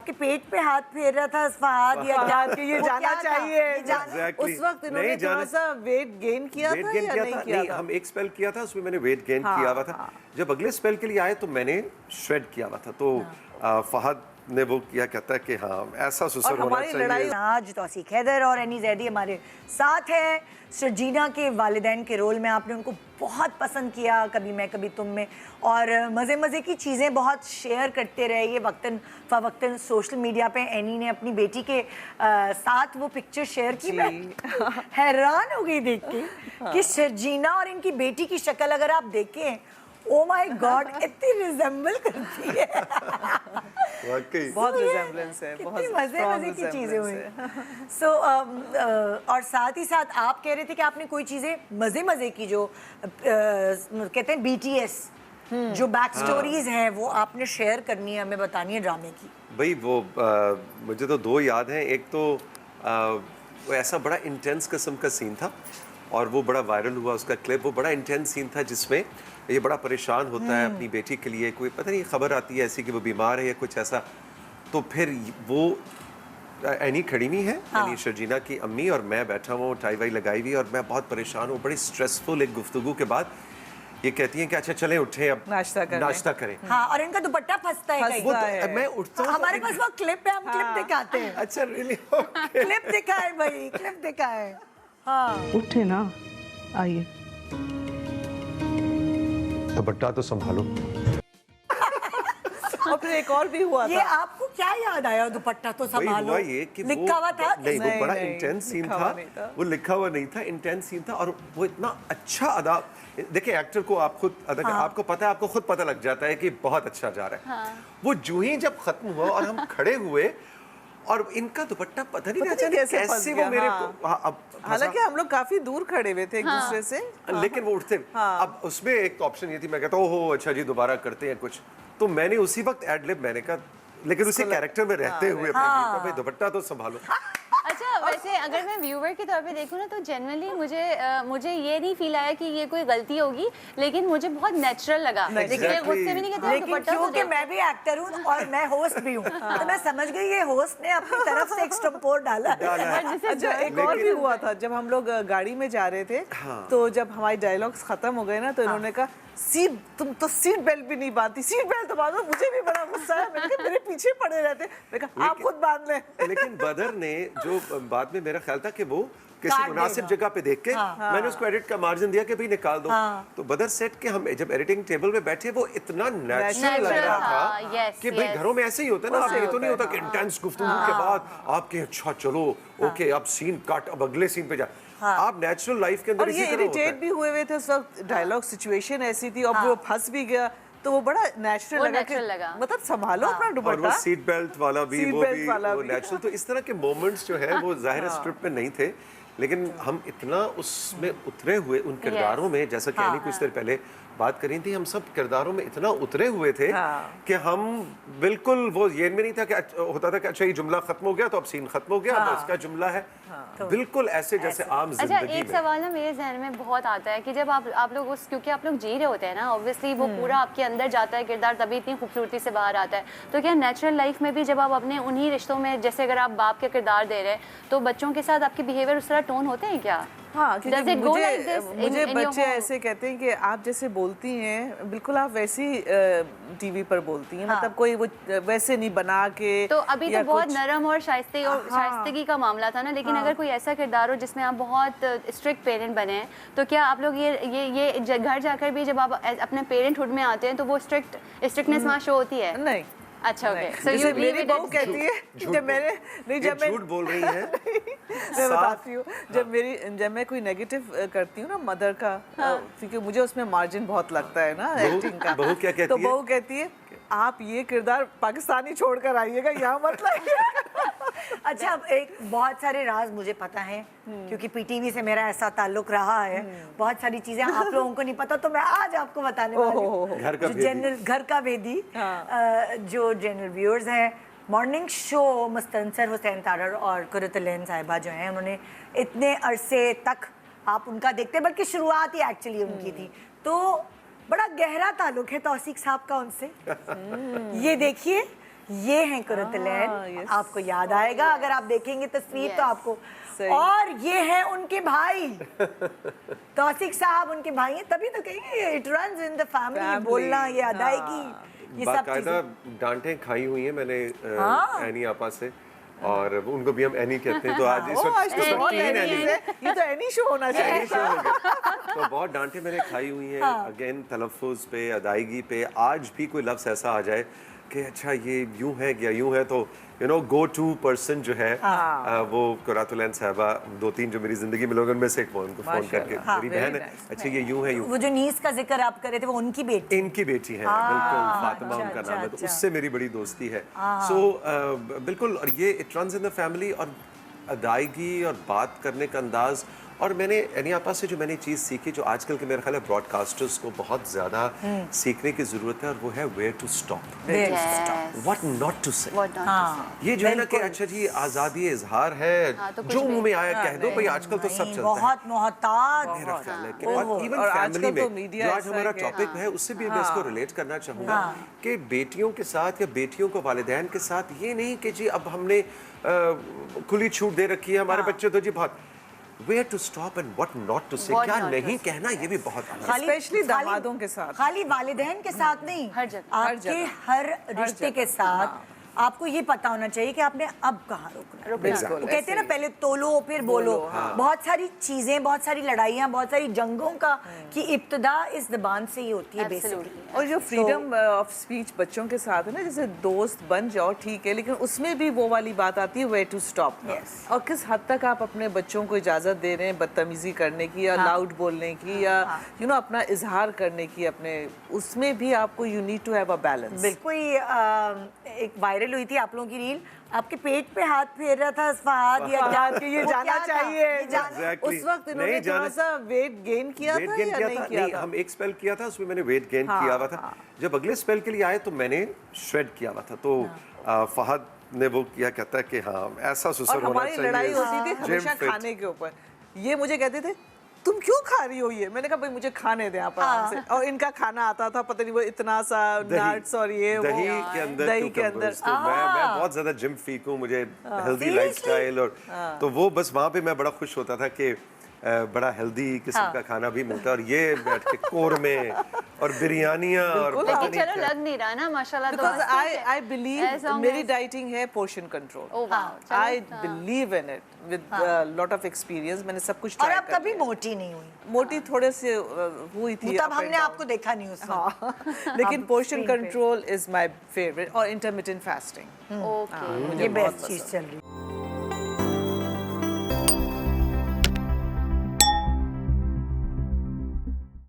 आपके पेट पे हाथ फेर रहा था फहद या क्या कि ये जाना चाहिए Exactly. उस वक्त इन्होंने थोड़ा सा वेट गेन किया था या नहीं किया था? हम एक स्पेल किया था, उसमें मैंने वेट गेन किया हुआ था। जब अगले स्पेल के लिए आए तो मैंने श्रेड किया हुआ था। तो फहद ने वो किया, कहता है कि हाँ ऐसा सुसर होना चाहिए। आज तौसीक हैदर और एनी जैदी हमारे साथ है। शर्जीना के वालिदैन के रोल में आपने उनको बहुत पसंद किया, कभी मैं कभी तुम में, और मज़े मज़े की चीज़ें बहुत शेयर करते रहे ये वक्तन फ़वक्तन सोशल मीडिया पे। एनी ने अपनी बेटी के साथ वो पिक्चर शेयर की, मैं हैरान हो गई देख के कि शर्जीना और इनकी बेटी की शक्ल अगर आप देखें, ओ माय गॉड इतनी रिजेंबल करती है। वाकई बहुत रिजेंबलेंस है, बहुत मजे की चीजें हुई। सो और साथ ही साथ आप कह रहे थे कि आपने कोई चीजें मजे की जो कहते हैं BTS जो बैक स्टोरीज हैं वो आपने शेयर करनी है, हमें बतानी है ड्रामे की। भाई वो मुझे तो दो याद हैं। एक तो वो ऐसा बड़ा इंटेंस किस्म का सीन था और वो बड़ा वायरल हुआ उसका क्लिप। वो बड़ा इंटेंस सीन था जिसमें ये बड़ा परेशान होता है अपनी बेटी के लिए, कोई पता नहीं खबर आती है ऐसी कि वो बीमार है या कुछ ऐसा। तो फिर वो एनी खड़ी नहीं है, यानी शर्जीना की अम्मी, और मैं बैठा हुआ हूँ, टाई वाई लगाई हुई, और मैं बहुत परेशान हूँ। बड़ी स्ट्रेसफुल एक गुफ्तगू के बाद ये कहती हैं कि अच्छा चलें उठे अब नाश्ता करें। हाँ, और इनका दुपट्टा फंसता है कहीं। वो तो, मैं उठता हूँ, हमारे पास वो क्लिप है, हम क्लिप दिखाते हैं। अच्छा रियली? क्लिप दिखाए भाई, क्लिप दिखाए। हाँ उठे ना, आइए दुपट्टा तो संभालो। और फिर एक और भी हुआ था। ये आपको क्या याद आया दुपट्टा तो संभालो? ये कि लिखा हुआ था? नहीं, वो बड़ा इंटेंस सीन था। वो लिखा हुआ नहीं था, इंटेंस सीन था। और वो इतना अच्छा अदा, देखिए एक्टर को आप खुद अदा, आपको पता है, आपको खुद पता लग जाता है कि बहुत अच्छा जा रहा है। वो जो ही जब खत्म हुआ और हम खड़े हुए और इनका दुपट्टा पता नहीं कैसे वो मेरे हालांकि हम लोग काफी दूर खड़े हुए थे एक दूसरे से, लेकिन वो उठते। अब उसमें एक ऑप्शन ये थी, मैं कहता ओहो अच्छा जी दोबारा करते हैं कुछ, तो मैंने उसी वक्त एड लिब मैंने कहा, लेकिन उसी कैरेक्टर में रहते हुए भाई दुपट्टा तो संभालो। अच्छा, वैसे अगर मैं व्यूवर के तौर पे देखूँ ना तो जनरली मुझे ये नहीं फील आया कि ये कोई गलती होगी, लेकिन मुझे बहुत नेचुरल लगा। लेकिन गुस्से भी नहीं कहते, लेकिन क्योंकि मैं भी एक्टर हूँ और मैं होस्ट भी हूँ, तो मैं समझ गई ये होस्ट ने अपनी तरफ से एक्स्ट्रापोर डाला है। अच्छा, एक और भी हुआ था जब हम लोग गाड़ी में जा रहे थे, तो जब हमारे डायलॉग्स खत्म हो गए ना, तो इन्होंने कहा तुम तो सीट बेल्ट भी नहीं बांधती, सीट बेल्ट तो बांधो। मुझे भी बड़ा गुस्सा है, मैंने कहा मेरे पीछे पड़े रहते, मैंने कहा आप खुद बांध लें। लेकिन बदर ने जो बाद में मेरा ख्याल था कि वो किसी मुनासिब जगह पे देख के मैंने उसको एडिट का मार्जिन दिया कि भाई निकाल दो। तो बदर सेट के हम जब एडिटिंग टेबल पे बैठे, वो इतना नेचुरल लग रहा था कि भाई घरों में ऐसे ही होता है ना, ये तो नहीं होता कि इंटेंस गुफ्तगू के बाद आपके अच्छा चलो ओके अब सीन काट, अब अगले सीन पे जा। आप नेचुरल लाइफ के अंदर और ये इरिटेट भी हुए थे उस वक्त, डायलॉग सिचुएशन ऐसी थी और वो फंस भी गया, तो वो बड़ा नेचुरल लगा, मतलब संभालो अपना दुपट्टा। और वो सीट बेल्ट वाला भी वो नेचुरल। तो इस तरह के मोमेंट्स जो है वो जाहिर स्क्रिप्ट में नहीं थे, लेकिन हम इतना उसमें उतरे हुए उन किरदारों में, जैसा कि कुछ देर पहले बात करी थी, हम सब किरदारों में इतना उतरे हुए थे कि हम बिल्कुल वो ये में नहीं था कि होता था कि अच्छा ये जुमला खत्म हो गया तो अब सीन खत्म हो गया, अब इसका जुमला है। बिल्कुल ऐसे जैसे आम जिंदगी में। अच्छा, एक सवाल ना मेरे जहन में बहुत आता है कि जब आप लोग क्योंकि आप लोग जी रहे होते हैं ना, ऑब्वियसली वो पूरा आपके अंदर जाता है किरदार, तभी इतनी खूबसूरती से बाहर आता है। तो क्या नेचुरल लाइफ में भी जब आप अपने उन्हीं रिश्तों में, जैसे अगर आप बाप के किरदार दे रहे हैं, तो बच्चों के साथ आपके बिहेवियर उस तरह टोन होते हैं क्या? हाँ, क्योंकि मुझे बच्चे ऐसे कहते हैं कि आप जैसे बोलती हैं बिल्कुल आप वैसी टीवी पर बोलती हैं, मतलब कोई वो वैसे नहीं बना के। तो अभी तो बहुत नरम और शाइस्तगी का मामला था ना, लेकिन अगर कोई ऐसा किरदार हो जिसमें आप बहुत स्ट्रिक्ट पेरेंट बने हैं, तो क्या आप लोग ये घर जाकर भी जब आप अपने पेरेंट हुड में आते हैं तो वो स्ट्रिक्टनेस वहाँ शो होती है? नहीं। अच्छा, ओके। सो ये मेरी बहू कहती है जब मैं झूठ बोल रही है। मैं बताती हूँ, जब मैं कोई नेगेटिव करती हूँ ना मदर का, क्योंकि मुझे उसमें मार्जिन बहुत लगता है ना एक्टिंग का। बहू क्या कहती है? तो बहू कहती है आप ये किरदार पाकिस्तानी छोड़कर आइएगा, यहाँ मत लाइए। अच्छा, अब एक बहुत सारे राज मुझे पता है क्योंकि पीटीवी से मेरा ऐसा ताल्लुक रहा है, बहुत सारी चीजें आप लोगों को नहीं पता, तो मैं आज आपको बताने वाली हूँ। घर का भेदी जो जनरल व्यूअर्स हैं, मॉर्निंग शो मुस्तनसर हुसैन तारर और कुरतुलैन साहिबा जो हैं, उन्होंने इतने अरसे तक आप उनका देखते, बल्कि शुरुआत ही एक्चुअली उनकी थी, तो बड़ा गहरा ताल्लुक है तौसीक साहब का उनसे। ये देखिए, ये हैं कुरतलैन, yes. आपको याद आएगा अगर आप देखेंगे तस्वीर तो Yes. आपको। सही। और ये हैं उनके भाई तौसीक साहब, उनके भाई हैं, तभी तो कहेंगे it runs in the family, Family, बोलना, ये अदायगी, ये सब बाकायदा चीजें। डांटें खाई हुई हैं मैंने हाँ। एनी आपा से, और उनको भी हम एनी कहते हैं। तो आज इस ओ, आज वक्त तो बहुत तीन एनीज एनी है, ये तो एनी शो होना चाहिए। एनी शो हो गया। तो बहुत डांटें मैंने खाई हुई हैं, अगेन तलफ़ुज़ पे, अदायगी पे। आज भी कोई लफ्ज़ ऐसा आ जाए कि अच्छा ये यूं है या यूं है, तो you know go to person जो है वो कुरातुलैन साहबा, 2-3 जो मेरी ज़िंदगी में लोगों में से एक, वो उनको फ़ोन करके माशाल्लाह। मेरी very बहन है, nice. अच्छा ये यूं है यूं। वो जो नीस का जिक्र आप कर रहे थे वो उनकी बेटी। इनकी बेटी है, बिल्कुल फातिमा अच्छा, उनका अच्छा, नाम है, तो अच्छा। उससे मेरी बड़ी दोस्ती है। सो बिल्कुल, और ये it runs in the family, और अदायगी और बात करने का अंदाज। और मैंने एनी आपा से जो मैंने चीज़ सीखी, जो आजकल के मेरे ख्याल है ब्रॉडकास्टर्स को बहुत ज़्यादा सीखने की ज़रूरत है, और वो है where to stop, Yes. What not to say. What not to say. ये जो है ना कि अच्छा जी आज़ादी इजहार है, हाँ, तो कुछ जो भी। मुंह में आया कह दो भाई, आजकल तो सब नहीं, चलता है। बहुत मोहताज। मेरा ख्याल है कि ओहो, और इवन और आजकल फैमिली तो में मीडिया जो आज ऐसा हमारा है कि- टॉपिक है, उससे भी मैं इसको रिलेट करना चाहूँगा कि बेटियों के साथ या बेटियों को वालिदैन के साथ ये नहीं कि जी अब हमने खुली छूट दे रखी है, हमारे बच्चे तो जी बहुत, where to stop and what not to say, What क्या not to नहीं say. कहना, ये भी बहुत अहम है। Especially दामादों के साथ। खाली वालिदैन के साथ नहीं, हर जगह। आपके हर रिश्ते के साथ आपको ये पता होना चाहिए कि आपने अब कहाँ रोकना। बिल्कुल, वो कहते हैं ना ऐसे ही। पहले तोलो फिर बोलो। बहुत सारी चीजें, बहुत सारी लड़ाइयाँ, बहुत सारी जंगों का की इब्तिदा इस ज़बान से ही होती है बेसिकली। Absolutely. और जो फ्रीडम ऑफ स्पीच बच्चों के साथ है ना, जैसे दोस्त बन जाओ ठीक है, लेकिन उसमें भी वो वाली बात आती है वेयर टू स्टॉप। Yes. और किस हद तक आप अपने बच्चों को इजाज़त दे रहे हैं बदतमीज़ी करने की या लाउड बोलने की या यू नो अपना इजहार करने की अपने, उसमें भी आपको you need to have a balance. बिल्कुल। एक वायरल हुई थी आप लोगों की रील, आपके पेट पे हाथ फेर रहा था फहद या क्या, कि ये वो जाना क्या था? चाहिए। ये जाना- Exactly. उस वक्त इन्होंने नहीं थोड़ा जाना- सा वेट गेन किया वेट था गेन या किया नहीं था, किया नहीं, था? हम एक स्पेल किया था, उसमें मैंने वेट गेन किया हुआ था। जब अगले स्पेल के लिए आए तो मैंने श्रेड किया हुआ था, तो फहद ने वो किया, कहता है कि हाँ ऐसा और सुसर होना हमारी चाहिए। लड़ाई होती थी Gym हमेशा fit. खाने के ऊपर। ये मुझे कहते थे तुम क्यों खा रही हो ये, मैंने कहा भाई मुझे खाने दे आप आराम से। और इनका खाना आता था पता नहीं वो इतना सा नट्स और ये वो दही के अंदर दही के अंदर cucumbers, तो मैं बहुत ज्यादा जिम फ्रीक हूँ, मुझे हेल्दी लाइफस्टाइल, और तो वो बस वहाँ पे मैं बड़ा खुश होता था कि बड़ा हेल्दी किस्म का खाना भी मिलता है, और ये बैठ के कोरमे और बिरयानियाँ और पता लेकिन नहीं चलो क्या। लग नहीं रहा ना माशाल्लाह। तो बिकॉज बस ठीक है। आई बिलीव As long मेरी as- डाइटिंग है पोर्शन कंट्रोल। Oh, wow. चलो, I believe in it with lot of experience, मैंने सब कुछ और ट्राई आप कभी मोटी नहीं हुई, मोटी थोड़े से हुई थी तब up and हमने down. आपको देखा नहीं उस वक्त। हाँ, लेकिन पोर्शन screen पे। कंट्रोल इज माय फेवरेट, और इंटरमिटेंट फास्टिंग Okay. ये बेस्ट चीज चल रही है।